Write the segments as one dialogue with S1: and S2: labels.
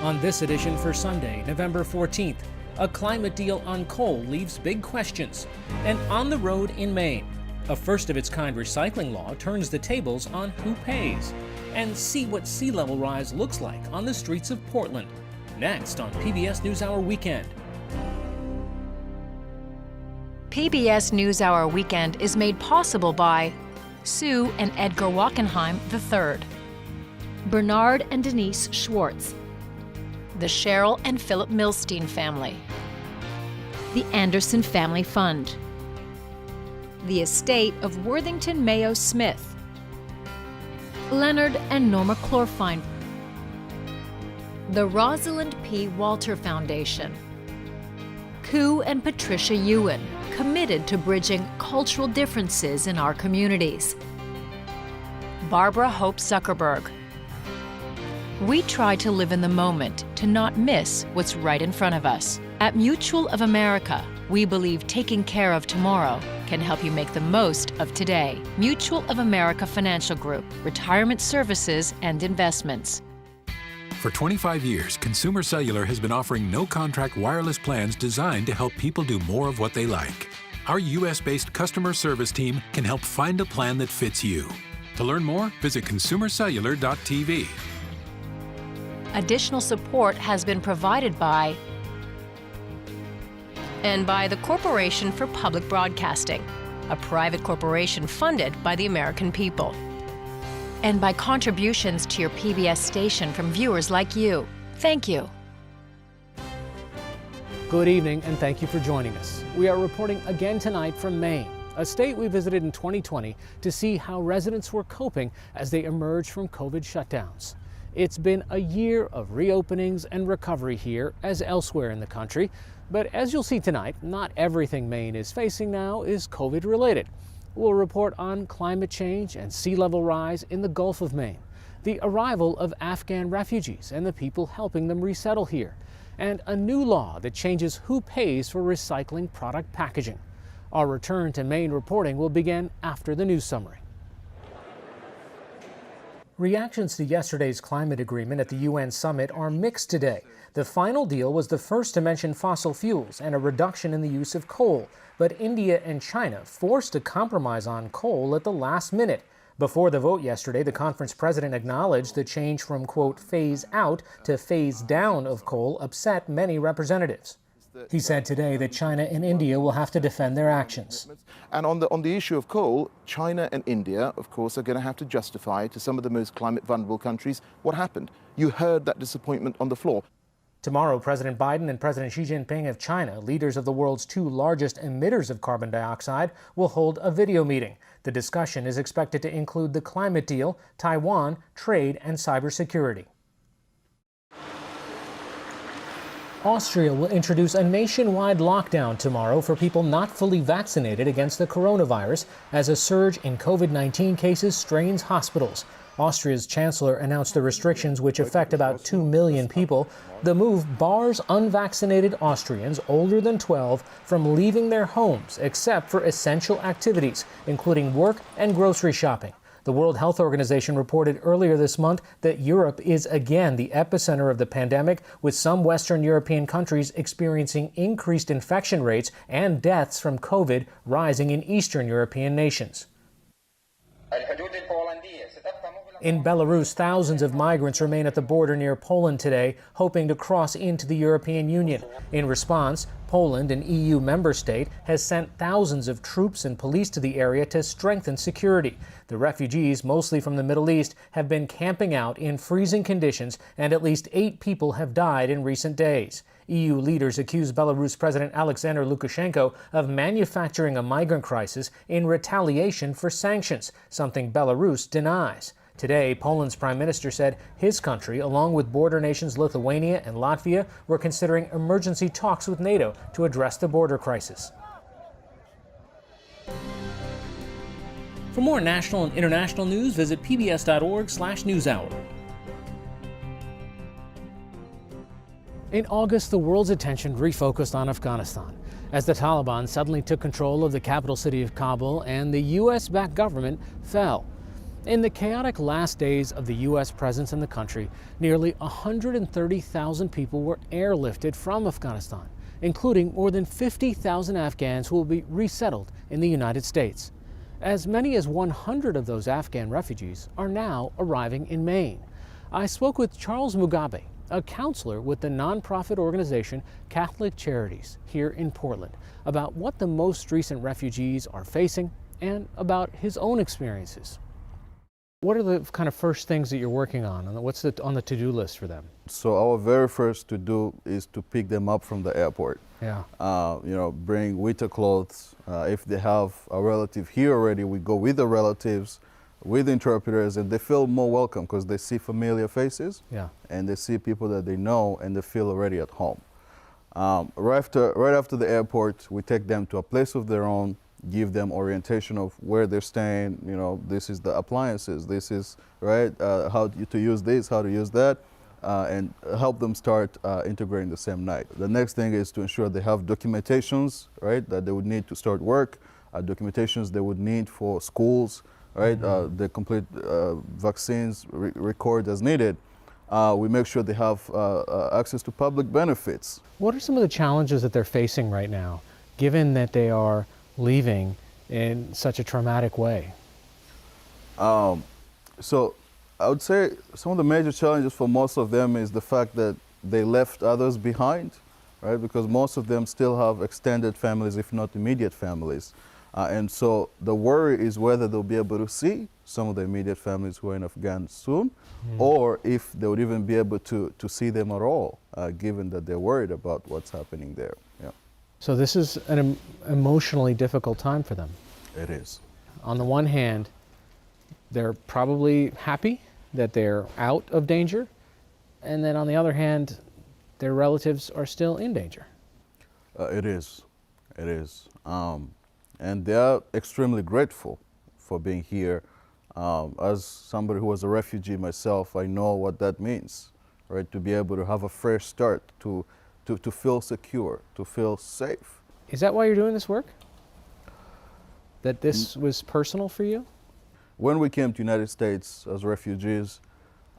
S1: On this edition for Sunday, November 14th, a climate deal on coal leaves big questions. And on the road in Maine, a first-of-its-kind recycling law turns the tables on who pays. And see what sea level rise looks like on the streets of Portland. Next on PBS NewsHour Weekend.
S2: PBS NewsHour Weekend is made possible by Sue and Edgar Wackenheim III, Bernard and Denise Schwartz, the Cheryl and Philip Milstein family, the Anderson Family Fund, the estate of Worthington Mayo Smith, Leonard and Norma Chlorfine, the Rosalind P. Walter Foundation, Koo and Patricia Ewan, committed to bridging cultural differences in our communities, Barbara Hope Zuckerberg. We try to live in the moment, to not miss what's right in front of us. At Mutual of America, we believe taking care of tomorrow can help you make the most of today. Mutual of America Financial Group, retirement services and investments.
S3: For 25 years, Consumer Cellular has been offering no-contract wireless plans designed to help people do more of what they like. Our U.S.-based customer service team can help find a plan that fits you. To learn more, visit consumercellular.tv.
S2: Additional support has been provided by the Corporation for Public Broadcasting, a private corporation funded by the American people, and by contributions to your PBS station from viewers like you. Thank you.
S1: Good evening, and thank you for joining us. We are reporting again tonight from Maine, a state we visited in 2020 to see how residents were coping as they emerged from COVID shutdowns. It's been a year of reopenings and recovery here as elsewhere in the country. But as you'll see tonight, not everything Maine is facing now is COVID related. We'll report on climate change and sea level rise in the Gulf of Maine, the arrival of Afghan refugees and the people helping them resettle here, and a new law that changes who pays for recycling product packaging. Our return to Maine reporting will begin after the news summary. Reactions to yesterday's climate agreement at the UN summit are mixed today. The final deal was the first to mention fossil fuels and a reduction in the use of coal. But India and China forced a compromise on coal at the last minute. Before the vote yesterday, the conference president acknowledged the change from, quote, phase out to phase down of coal upset many representatives. He said today that China and India will have to defend their actions.
S4: And on the issue of coal, China and India, of course, are going to have to justify to some of the most climate vulnerable countries what happened. You heard that disappointment on the floor.
S1: Tomorrow, President Biden and President Xi Jinping of China, leaders of the world's two largest emitters of carbon dioxide, will hold a video meeting. The discussion is expected to include the climate deal, Taiwan, trade, and cybersecurity. Austria will introduce a nationwide lockdown tomorrow for people not fully vaccinated against the coronavirus as a surge in COVID-19 cases strains hospitals. Austria's chancellor announced the restrictions, which affect about 2 million people. The move bars unvaccinated Austrians older than 12 from leaving their homes except for essential activities, including work and grocery shopping. The World Health Organization reported earlier this month that Europe is again the epicenter of the pandemic, with some Western European countries experiencing increased infection rates and deaths from COVID rising in Eastern European nations. In Belarus, thousands of migrants remain at the border near Poland today, hoping to cross into the European Union. In response, Poland, an EU member state, has sent thousands of troops and police to the area to strengthen security. The refugees, mostly from the Middle East, have been camping out in freezing conditions, and at least 8 people have died in recent days. EU leaders accuse Belarus President Alexander Lukashenko of manufacturing a migrant crisis in retaliation for sanctions, something Belarus denies. Today, Poland's prime minister said his country, along with border nations Lithuania and Latvia, were considering emergency talks with NATO to address the border crisis. For more national and international news, visit pbs.org/newshour. In August, the world's attention refocused on Afghanistan as the Taliban suddenly took control of the capital city of Kabul and the U.S.-backed government fell. In the chaotic last days of the U.S. presence in the country, nearly 130,000 people were airlifted from Afghanistan, including more than 50,000 Afghans who will be resettled in the United States. As many as 100 of those Afghan refugees are now arriving in Maine. I spoke with Charles Mugabe, a counselor with the nonprofit organization Catholic Charities here in Portland, about what the most recent refugees are facing and about his own experiences. What are the kind of first things that you're working on? What's on the to-do list for them?
S5: So our very first to-do is to pick them up from the airport.
S1: Yeah.
S5: Bring winter clothes. If they have a relative here already, we go with the relatives, with interpreters, and they feel more welcome because they see familiar faces.
S1: Yeah.
S5: And they see people that they know, and they feel already at home. Right after the airport, we take them to a place of their own, give them orientation of where they're staying. This is the appliances, this is how to use this, how to use that, and help them start integrating the same night. The next thing is to ensure they have documentations, that they would need to start work, documentations they would need for schools, the complete vaccines record as needed. We make sure they have access to public benefits.
S1: What are some of the challenges that they're facing right now, given that they are leaving in such a traumatic way?
S5: So I would say some of the major challenges for most of them is the fact that they left others behind, because most of them still have extended families, if not immediate families. And so the worry is whether they'll be able to see some of the immediate families who are in Afghanistan soon, or if they would even be able to see them at all, given that they're worried about what's happening there. Yeah.
S1: So this is an emotionally difficult time for them.
S5: It is.
S1: On the one hand, they're probably happy that they're out of danger, and then on the other hand, their relatives are still in danger.
S5: It is. It is. And they are extremely grateful for being here. As somebody who was a refugee myself, I know what that means, to be able to have a fresh start, to feel secure, to feel safe.
S1: Is that why you're doing this work? That this was personal for you?
S5: When we came to the United States as refugees,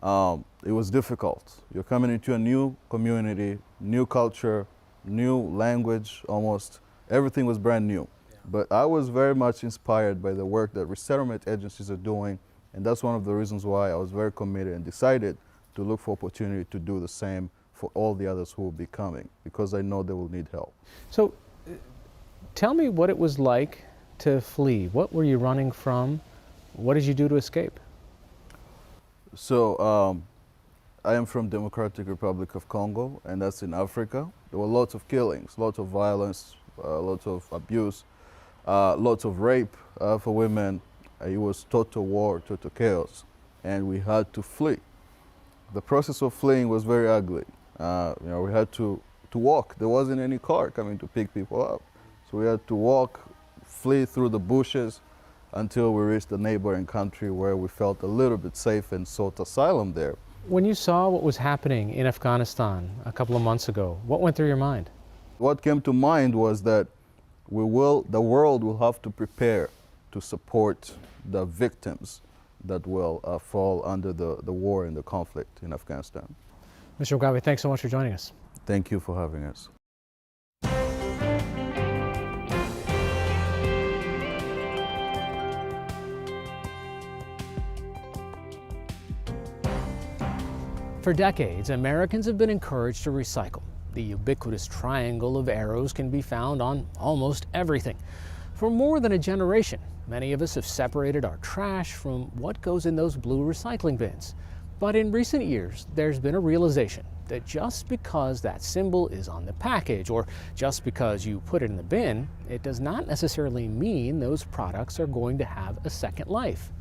S5: it was difficult. You're coming into a new community, new culture, new language almost. Everything was brand new. But I was very much inspired by the work that resettlement agencies are doing, and that's one of the reasons why I was very committed and decided to look for opportunity to do the same for all the others who will be coming, because I know they will need help.
S1: So tell me what it was like to flee. What were you running from? What did you do to escape?
S5: So I am from Democratic Republic of Congo, and that's in Africa. There were lots of killings, lots of violence, lots of abuse. Lots of rape for women. It was total war, total chaos, and we had to flee. The process of fleeing was very ugly. We had to walk. There wasn't any car coming to pick people up, so we had to walk, flee through the bushes until we reached the neighboring country where we felt a little bit safe and sought asylum there.
S1: When you saw what was happening in Afghanistan a couple of months ago, what went through your mind?
S5: What came to mind was that the world will have to prepare to support the victims that will fall under the war and the conflict in Afghanistan.
S1: Mr. Mugabe, thanks so much for joining us.
S5: Thank you for having us.
S1: For decades, Americans have been encouraged to recycle. The ubiquitous triangle of arrows can be found on almost everything. For more than a generation, many of us have separated our trash from what goes in those blue recycling bins. But in recent years, there's been a realization that just because that symbol is on the package, or just because you put it in the bin, it does not necessarily mean those products are going to have a second life.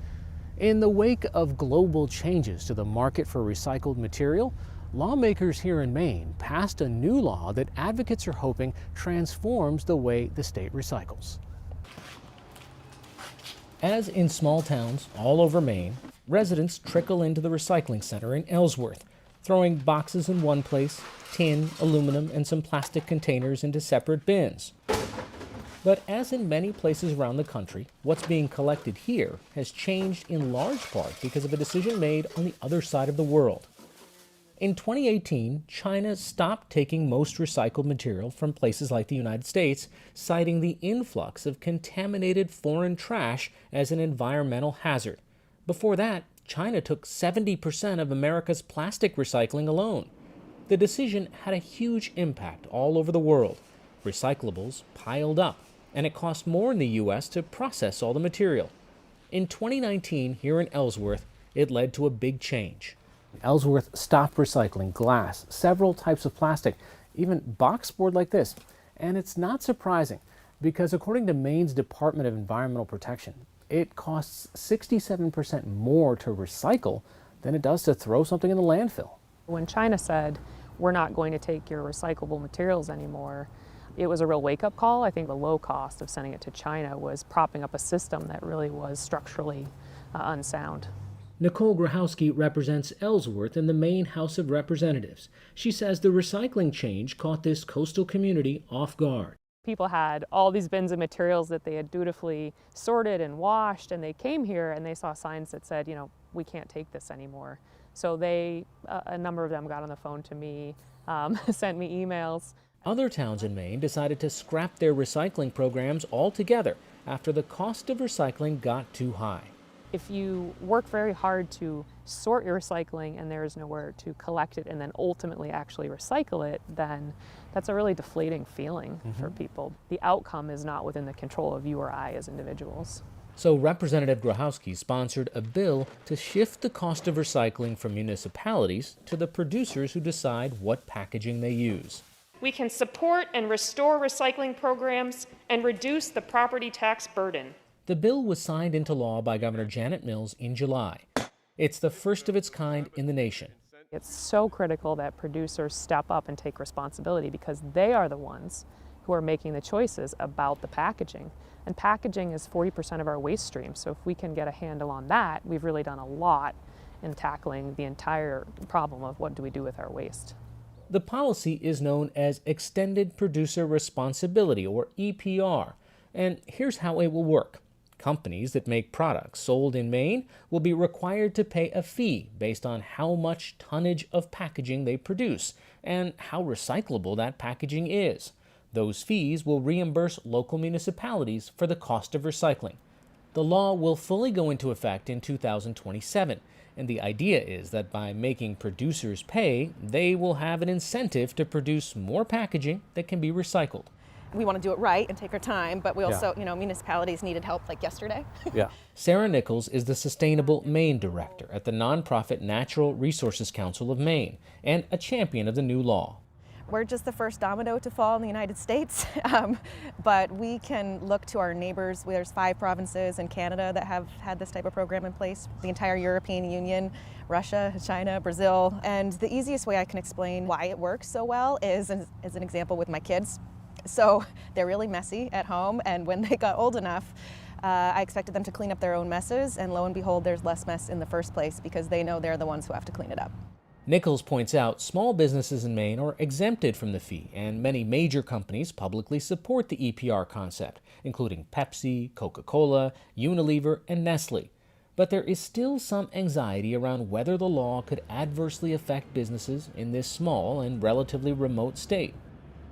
S1: In the wake of global changes to the market for recycled material, lawmakers here in Maine passed a new law that advocates are hoping transforms the way the state recycles. As in small towns all over Maine, residents trickle into the recycling center in Ellsworth, throwing boxes in one place, tin, aluminum, and some plastic containers into separate bins. But as in many places around the country, what's being collected here has changed in large part because of a decision made on the other side of the world. In 2018, China stopped taking most recycled material from places like the United States, citing the influx of contaminated foreign trash as an environmental hazard. Before that, China took 70% of America's plastic recycling alone. The decision had a huge impact all over the world. Recyclables piled up, and it cost more in the U.S. to process all the material. In 2019, here in Ellsworth, it led to a big change. Ellsworth stopped recycling glass, several types of plastic, even boxboard like this. And it's not surprising, because according to Maine's Department of Environmental Protection, it costs 67% more to recycle than it does to throw something in the landfill.
S6: When China said, we're not going to take your recyclable materials anymore, it was a real wake-up call. I think the low cost of sending it to China was propping up a system that really was structurally unsound.
S1: Nicole Grahowski represents Ellsworth in the Maine House of Representatives. She says the recycling change caught this coastal community off guard.
S6: People had all these bins of materials that they had dutifully sorted and washed, and they came here and they saw signs that said, you know, we can't take this anymore. So a number of them got on the phone to me, sent me emails.
S1: Other towns in Maine decided to scrap their recycling programs altogether after the cost of recycling got too high.
S6: If you work very hard to sort your recycling and there is nowhere to collect it and then ultimately actually recycle it, then that's a really deflating feeling for people. The outcome is not within the control of you or I as individuals.
S1: So Representative Grahowski sponsored a bill to shift the cost of recycling from municipalities to the producers who decide what packaging they use.
S7: We can support and restore recycling programs and reduce the property tax burden.
S1: The bill was signed into law by Governor Janet Mills in July. It's the first of its kind in the nation.
S6: It's so critical that producers step up and take responsibility because they are the ones who are making the choices about the packaging. And packaging is 40% of our waste stream. So if we can get a handle on that, we've really done a lot in tackling the entire problem of what do we do with our waste.
S1: The policy is known as Extended Producer Responsibility, or EPR. And here's how it will work. Companies that make products sold in Maine will be required to pay a fee based on how much tonnage of packaging they produce and how recyclable that packaging is. Those fees will reimburse local municipalities for the cost of recycling. The law will fully go into effect in 2027, and the idea is that by making producers pay, they will have an incentive to produce more packaging that can be recycled.
S8: We want to do it right and take our time, but we also, municipalities needed help like yesterday.
S1: Sarah Nichols is the Sustainable Maine Director at the nonprofit Natural Resources Council of Maine and a champion of the new law.
S8: We're just the first domino to fall in the United States, but we can look to our neighbors. There's 5 provinces in Canada that have had this type of program in place, the entire European Union, Russia, China, Brazil. And the easiest way I can explain why it works so well is an example with my kids. So they're really messy at home, and when they got old enough, I expected them to clean up their own messes, and lo and behold, there's less mess in the first place because they know they're the ones who have to clean it up.
S1: Nichols points out small businesses in Maine are exempted from the fee, and many major companies publicly support the EPR concept, including Pepsi, Coca-Cola, Unilever, and Nestle. But there is still some anxiety around whether the law could adversely affect businesses in this small and relatively remote state.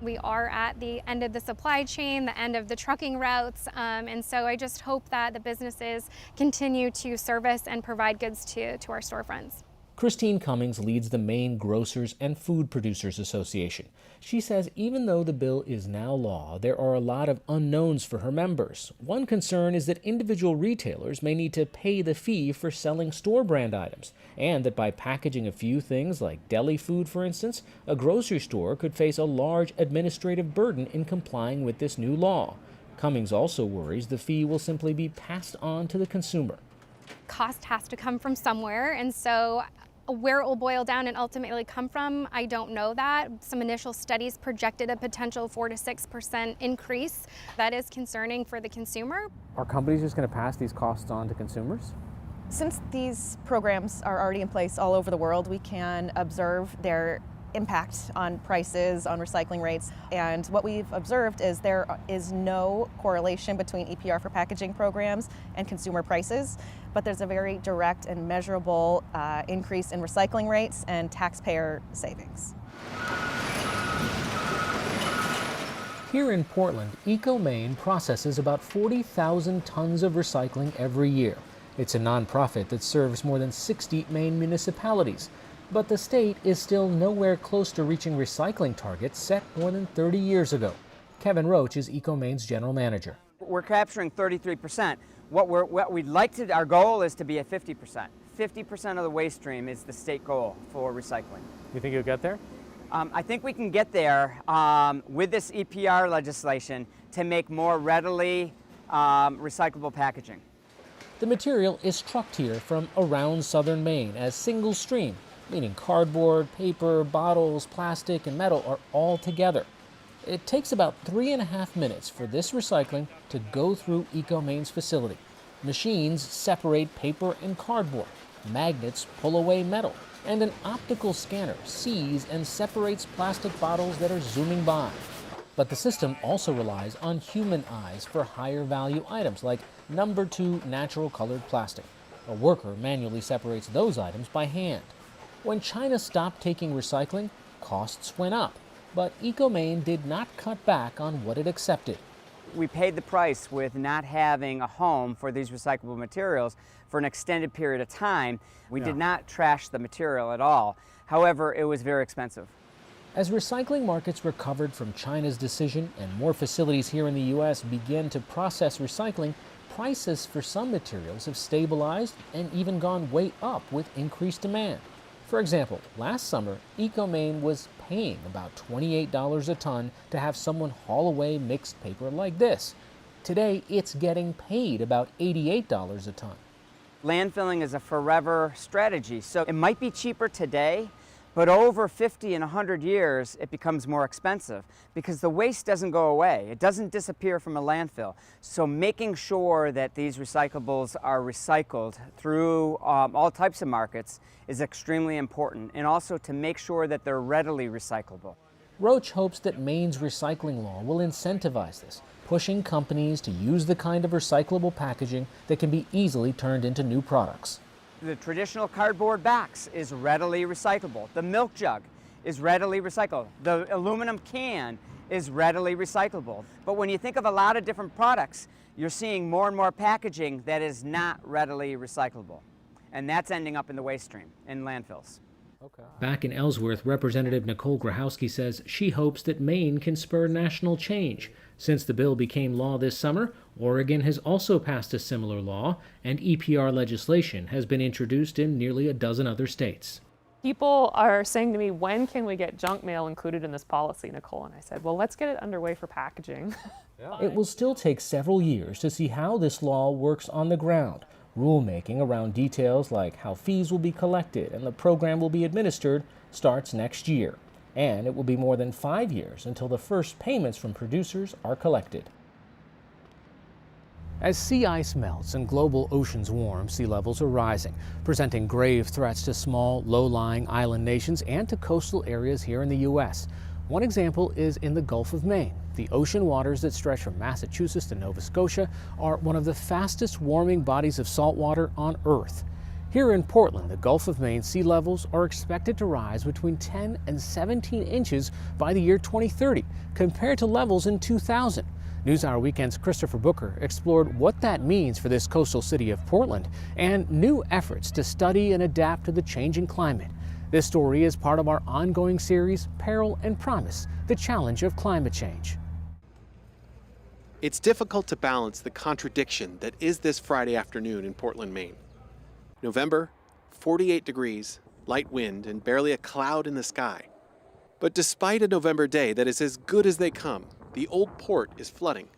S9: We are at the end of the supply chain, the end of the trucking routes, and so I just hope that the businesses continue to service and provide goods to our storefronts.
S1: Christine Cummings leads the Maine Grocers and Food Producers Association. She says even though the bill is now law, there are a lot of unknowns for her members. One concern is that individual retailers may need to pay the fee for selling store brand items, and that by packaging a few things like deli food, for instance, a grocery store could face a large administrative burden in complying with this new law. Cummings also worries the fee will simply be passed on to the consumer.
S9: Cost has to come from somewhere, and so where it will boil down and ultimately come from, I don't know that. Some initial studies projected a potential 4 to 6% increase. That is concerning for the consumer.
S1: Are companies just going to pass these costs on to consumers?
S8: Since these programs are already in place all over the world, we can observe their impact on prices, on recycling rates. And what we've observed is there is no correlation between EPR for packaging programs and consumer prices, but there's a very direct and measurable increase in recycling rates and taxpayer savings.
S1: Here in Portland, EcoMaine processes about 40,000 tons of recycling every year. It's a nonprofit that serves more than 60 Maine municipalities. But the state is still nowhere close to reaching recycling targets set more than 30 years ago. Kevin Roach is EcoMaine's general manager.
S10: We're capturing 33%. What we'd like to, our goal is to be at 50%. 50% of the waste stream is the state goal for recycling.
S1: You think you'll get there?
S10: I think we can get there with this EPR legislation to make more readily recyclable packaging.
S1: The material is trucked here from around southern Maine as single stream, meaning cardboard, paper, bottles, plastic, and metal are all together. It takes about 3.5 minutes for this recycling to go through EcoMaine's facility. Machines separate paper and cardboard, magnets pull away metal, and an optical scanner sees and separates plastic bottles that are zooming by. But the system also relies on human eyes for higher value items like number 2 natural colored plastic. A worker manually separates those items by hand. When China stopped taking recycling, costs went up, but EcoMaine did not cut back on what it accepted.
S10: We paid the price with not having a home for these recyclable materials for an extended period of time. We did not trash the material at all. However, it was very expensive.
S1: As recycling markets recovered from China's decision and more facilities here in the U.S. began to process recycling, prices for some materials have stabilized and even gone way up with increased demand. For example, last summer, EcoMaine was paying about $28 a ton to have someone haul away mixed paper like this. Today, it's getting paid about $88 a ton.
S10: Landfilling is a forever strategy, so it might be cheaper today, but over 50 and 100 years, it becomes more expensive because the waste doesn't go away. It doesn't disappear from a landfill. So making sure that these recyclables are recycled through all types of markets is extremely important, and also to make sure that they're readily recyclable.
S1: Roach hopes that Maine's recycling law will incentivize this, pushing companies to use the kind of recyclable packaging that can be easily turned into new products.
S10: The traditional cardboard box is readily recyclable. The milk jug is readily recyclable. The aluminum can is readily recyclable. But when you think of a lot of different products, you're seeing more and more packaging that is not readily recyclable. And that's ending up in the waste stream, in landfills.
S1: Back in Ellsworth, Representative Nicole Grahowski says she hopes that Maine can spur national change. Since the bill became law this summer, Oregon has also passed a similar law, and EPR legislation has been introduced in nearly a dozen other states.
S6: People are saying to me, when can we get junk mail included in this policy, Nicole? And I said, well, let's get it underway for packaging.
S1: It will still take several years to see how this law works on the ground. Rulemaking around details like how fees will be collected and the program will be administered starts next year. And it will be more than 5 years until the first payments from producers are collected. As sea ice melts and global oceans warm, sea levels are rising, presenting grave threats to small, low-lying island nations and to coastal areas here in the U.S. One example is in the Gulf of Maine. The ocean waters that stretch from Massachusetts to Nova Scotia are one of the fastest warming bodies of salt water on Earth. Here in Portland, the Gulf of Maine sea levels are expected to rise between 10 and 17 inches by the year 2030, compared to levels in 2000. NewsHour Weekend's Christopher Booker explored what that means for this coastal city of Portland and new efforts to study and adapt to the changing climate. This story is part of our ongoing series, Peril and Promise, the challenge of climate change.
S11: It's difficult to balance the contradiction that is this Friday afternoon in Portland, Maine. November, 48 degrees, light wind, and barely a cloud in the sky. But despite a November day that is as good as they come, the old port is flooding.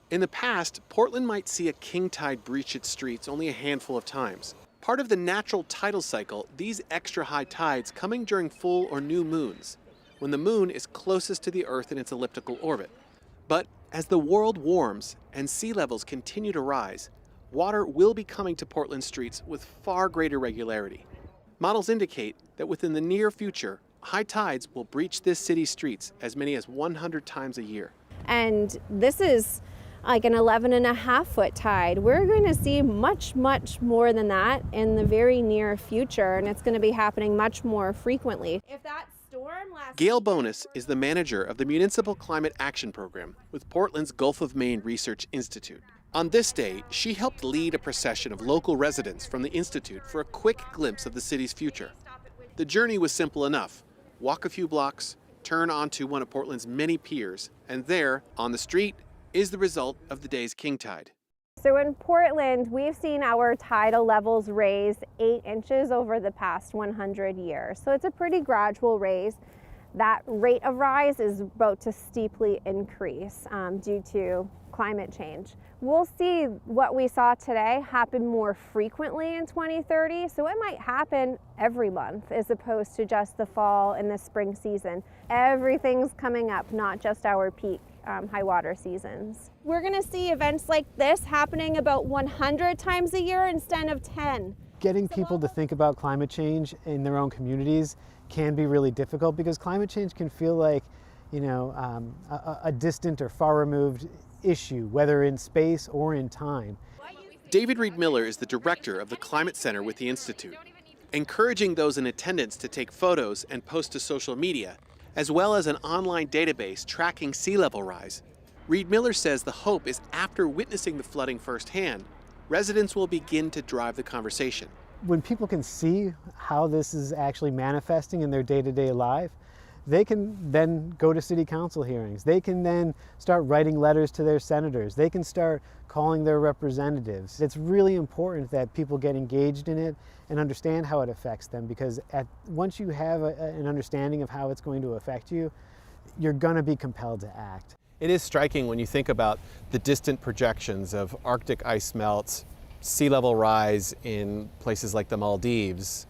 S11: In the past, Portland might see a king tide breach its streets only a handful of times. Part of the natural tidal cycle, these extra high tides coming during full or new moons, when the moon is closest to the Earth in its elliptical orbit. But as the world warms and sea levels continue to rise, water will be coming to Portland streets with far greater regularity. Models indicate that within the near future, high tides will breach this city's streets as many as 100 times a year.
S12: And this is like an 11.5-foot tide. We're going to see much, much more than that in the very near future, and it's going to be happening much more frequently. If that storm lasts...
S11: Gail Bonus is the manager of the Municipal Climate Action Program with Portland's Gulf of Maine Research Institute. On this day, she helped lead a procession of local residents from the Institute for a quick glimpse of the city's future. The journey was simple enough. Walk a few blocks, turn onto one of Portland's many piers, and there, on the street, is the result of the day's king tide.
S12: So in Portland, we've seen our tidal levels raise 8 inches over the past 100 years. So it's a pretty gradual raise. That rate of rise is about to steeply increase due to climate change. We'll see what we saw today happen more frequently in 2030, so it might happen every month as opposed to just the fall and the spring season. Everything's coming up, not just our peak high water seasons. We're gonna see events like this happening about 100 times a year instead of 10.
S13: Getting people to think about climate change in their own communities can be really difficult because climate change can feel like, you know, a distant or far removed issue, whether in space or in time.
S11: David Reed Miller is the director of the Climate Center with the Institute, encouraging those in attendance to take photos and post to social media, as well as an online database tracking sea level rise. Reed Miller says the hope is after witnessing the flooding firsthand, residents will begin to drive the conversation.
S13: When people can see how this is actually manifesting in their day-to-day life, they can then go to city council hearings. They can then start writing letters to their senators. They can start calling their representatives. It's really important that people get engaged in it and understand how it affects them, because once you have an understanding of how it's going to affect you, you're going to be compelled to act.
S11: It is striking when you think about the distant projections of Arctic ice melts, sea level rise in places like the Maldives,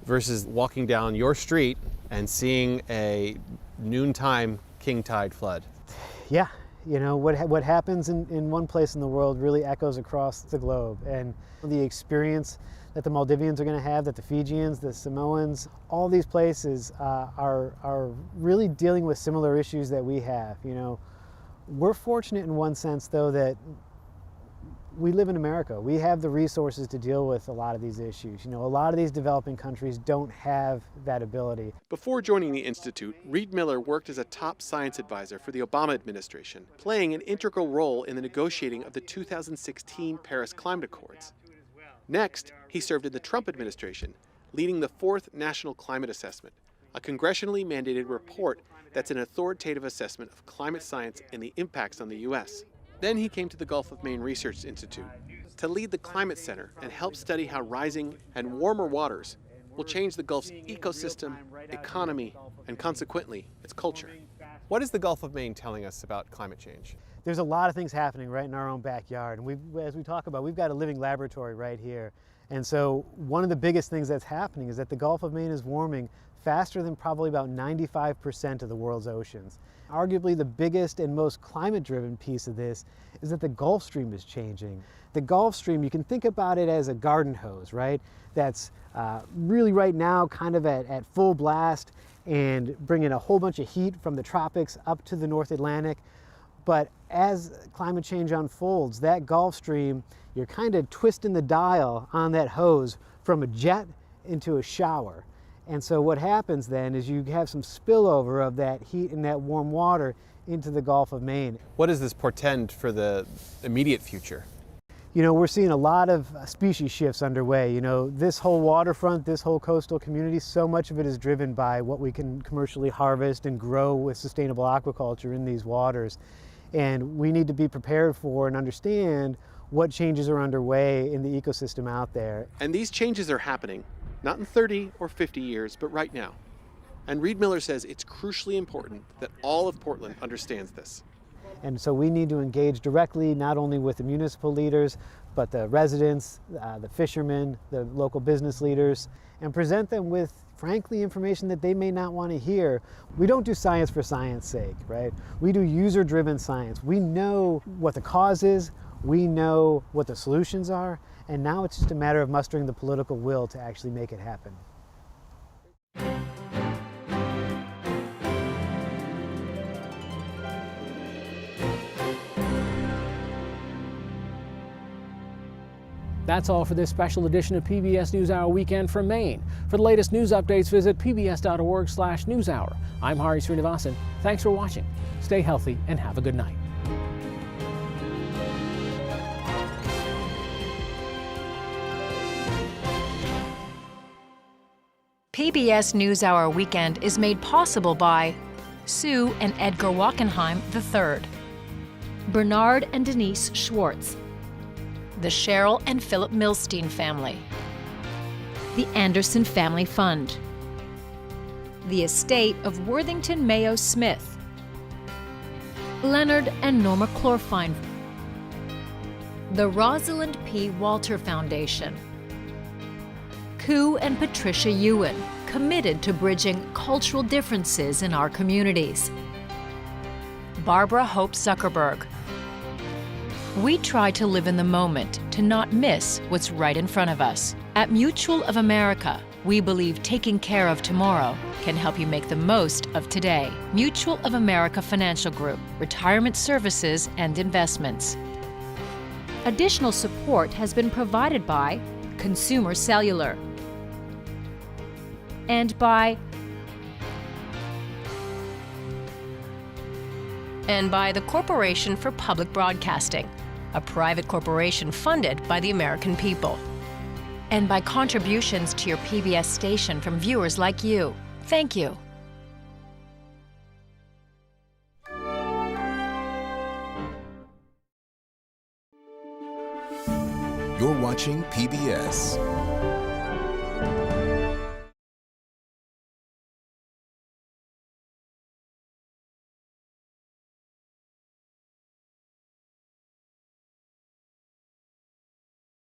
S11: versus walking down your street and seeing a noontime king tide flood.
S13: Yeah, you know, what happens in one place in the world really echoes across the globe. And the experience that the Maldivians are going to have, that the Fijians, the Samoans, all these places are really dealing with similar issues that we have. You know, we're fortunate in one sense, though, that we live in America. We have the resources to deal with a lot of these issues. You know, a lot of these developing countries don't have that ability.
S11: Before joining the Institute, Reed Miller worked as a top science advisor for the Obama administration, playing an integral role in the negotiating of the 2016 Paris Climate Accords. Next, he served in the Trump administration, leading the 4th National Climate Assessment, a congressionally mandated report that's an authoritative assessment of climate science and the impacts on the U.S. Then he came to the Gulf of Maine Research Institute to lead the Climate Center and help study how rising and warmer waters will change the Gulf's ecosystem, economy, and consequently, its culture. What is the Gulf of Maine telling us about climate change?
S13: There's a lot of things happening right in our own backyard. And as we talk about, we've got a living laboratory right here. And so one of the biggest things that's happening is that the Gulf of Maine is warming faster than probably about 95% of the world's oceans. Arguably the biggest and most climate-driven piece of this is that the Gulf Stream is changing. The Gulf Stream, you can think about it as a garden hose, right? That's really right now kind of at full blast and bringing a whole bunch of heat from the tropics up to the North Atlantic. But as climate change unfolds, that Gulf Stream, you're kind of twisting the dial on that hose from a jet into a shower. And so what happens then is you have some spillover of that heat and that warm water into the Gulf of Maine.
S11: What does this portend for the immediate future?
S13: You know, we're seeing a lot of species shifts underway. You know, this whole waterfront, this whole coastal community, so much of it is driven by what we can commercially harvest and grow with sustainable aquaculture in these waters. And we need to be prepared for and understand what changes are underway in the ecosystem out there.
S11: And these changes are happening, not in 30 or 50 years, but right now. And Reed Miller says it's crucially important that all of Portland understands this.
S13: And so we need to engage directly, not only with the municipal leaders, but the residents, the fishermen, the local business leaders, and present them with, frankly, information that they may not want to hear. We don't do science for science sake, right? We do user-driven science. We know what the cause is, we know what the solutions are, and now it's just a matter of mustering the political will to actually make it happen.
S1: That's all for this special edition of PBS NewsHour Weekend from Maine. For the latest news updates, visit pbs.org/newshour. I'm Hari Srinivasan. Thanks for watching. Stay healthy and have a good night.
S2: PBS NewsHour Weekend is made possible by Sue and Edgar Wackenheim III, Bernard and Denise Schwartz, the Cheryl and Philip Milstein family, the Anderson Family Fund, the estate of Worthington Mayo Smith, Leonard and Norma Clorfine, the Rosalind P. Walter Foundation, Koo and Patricia Ewan, committed to bridging cultural differences in our communities, Barbara Hope Zuckerberg. We try to live in the moment, to not miss what's right in front of us. At Mutual of America, we believe taking care of tomorrow can help you make the most of today. Mutual of America Financial Group, retirement services and investments. Additional support has been provided by Consumer Cellular and by the Corporation for Public Broadcasting, a private corporation funded by the American people, and by contributions to your PBS station from viewers like you. Thank you.
S14: You're watching PBS.